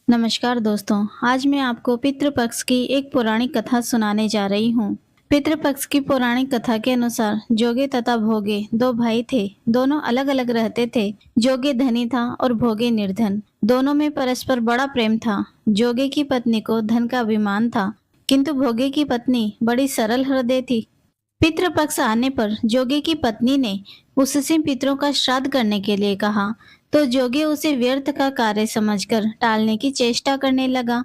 नमस्कार दोस्तों, आज मैं आपको पितृपक्ष की एक पौराणिक कथा सुनाने जा रही हूँ। पितृपक्ष की पौराणिक कथा के अनुसार जोगे तथा भोगे दो भाई थे। दोनों अलग अलग रहते थे। जोगे धनी था और भोगे निर्धन। दोनों में परस्पर बड़ा प्रेम था। जोगे की पत्नी को धन का अभिमान था, किंतु भोगे की पत्नी बड़ी सरल हृदय थी। पितृपक्ष आने पर जोगे की पत्नी ने उससे पितरों का श्राद्ध करने के लिए कहा, तो जोगे उसे व्यर्थ का कार्य समझकर टालने की चेष्टा करने लगा।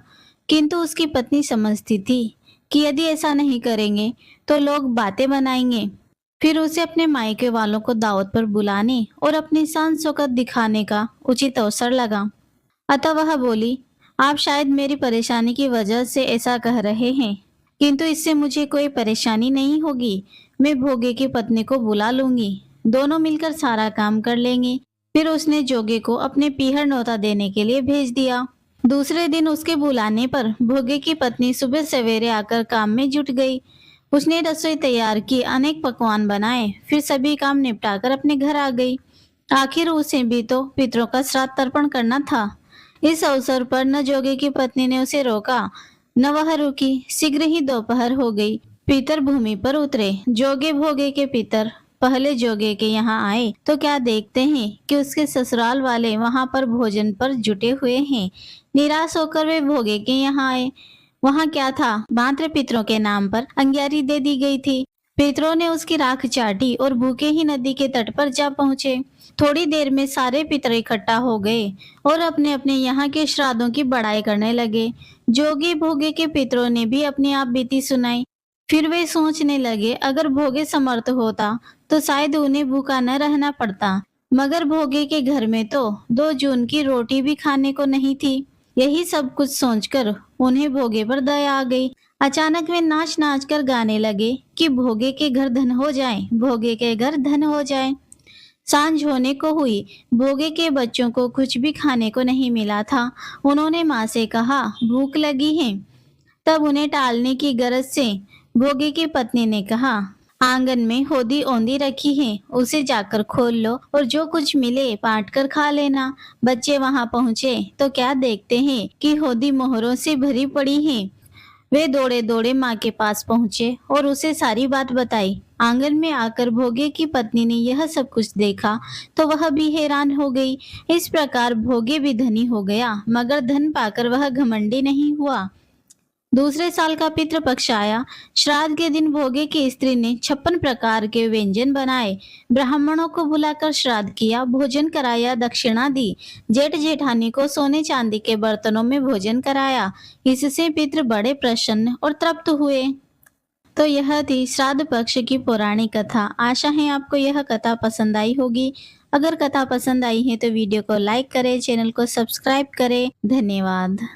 किंतु उसकी पत्नी समझती थी कि यदि ऐसा नहीं करेंगे तो लोग बातें बनाएंगे। फिर उसे अपने मायके वालों को दावत पर बुलाने और अपनी शान शौकत दिखाने का उचित अवसर लगा। अतः वह बोली, आप शायद मेरी परेशानी की वजह से ऐसा कह रहे हैं, किंतु इससे मुझे कोई परेशानी नहीं होगी। मैं भोगे की पत्नी को बुला लूंगी, दोनों मिलकर सारा काम कर लेंगे। फिर उसने जोगे को अपने पीहर न्योता देने के लिए भेज दिया। दूसरे दिन उसके बुलाने पर भोगे की पत्नी सुबह सवेरे आकर काम में जुट गई। उसने रसोई तैयार की, अनेक पकवान बनाए, फिर सभी काम निपटाकर अपने घर आ गई। आखिर उसे भी तो पितरों का श्राद्ध तर्पण करना था। इस अवसर पर न जोगे की पत्नी ने उसे रोका, न वह रुकी। शीघ्र ही दोपहर हो गई। पितर भूमि पर उतरे। जोगे भोगे के पितर पहले जोगे के यहाँ आए तो क्या देखते हैं कि उसके ससुराल वाले वहां पर भोजन पर जुटे हुए हैं। निराश होकर वे भोगे के यहाँ आए। वहां क्या था, मात्र पितरों के नाम पर अंग्यारी दे दी गई थी। पितरों ने उसकी राख चाटी और भूखे ही नदी के तट पर जा पहुंचे। थोड़ी देर में सारे पितर इकट्ठा हो गए और अपने अपने यहाँ के श्राद्धों की बड़ाई करने लगे। जोगी भोगे के पितरों ने भी अपनी आप बीती सुनाई। फिर वे सोचने लगे, अगर भोगे समर्थ होता तो शायद उन्हें भूखा न रहना पड़ता, मगर भोगे के घर में तो 2 जून की रोटी भी खाने को नहीं थी। यही सब कुछ सोचकर उन्हें भोगे पर दया आ गई। अचानक वे नाच नाच कर गाने लगे कि भोगे के घर धन हो जाए, भोगे के घर धन हो जाए। सांझ होने को हुई। भोगे के बच्चों को कुछ भी खाने को नहीं मिला था। उन्होंने माँ से कहा, भूख लगी है। तब उन्हें टालने की गरज से भोगे की पत्नी ने कहा, आंगन में होदी औंधी रखी है, उसे जाकर खोल लो और जो कुछ मिले बांट कर खा लेना। बच्चे वहां पहुंचे तो क्या देखते हैं कि होदी मोहरों से भरी पड़ी है। वे दौड़े दौड़े माँ के पास पहुंचे और उसे सारी बात बताई। आंगन में आकर भोगे की पत्नी ने यह सब कुछ देखा तो वह भी हैरान हो गई। इस प्रकार भोगे भी धनी हो गया, मगर धन पाकर वह घमंडी नहीं हुआ। दूसरे साल का पितृपक्ष आया। श्राद्ध के दिन भोगे की स्त्री ने 56 प्रकार के व्यंजन बनाए। ब्राह्मणों को बुलाकर श्राद्ध किया, भोजन कराया, दक्षिणा दी। जेठ जेठानी को सोने चांदी के बर्तनों में भोजन कराया। इससे पितृ बड़े प्रसन्न और तृप्त हुए। तो यह थी श्राद्ध पक्ष की पौराणिक कथा। आशा है आपको यह कथा पसंद आई होगी। अगर कथा पसंद आई है तो वीडियो को लाइक करें, चैनल को सब्सक्राइब करें। धन्यवाद।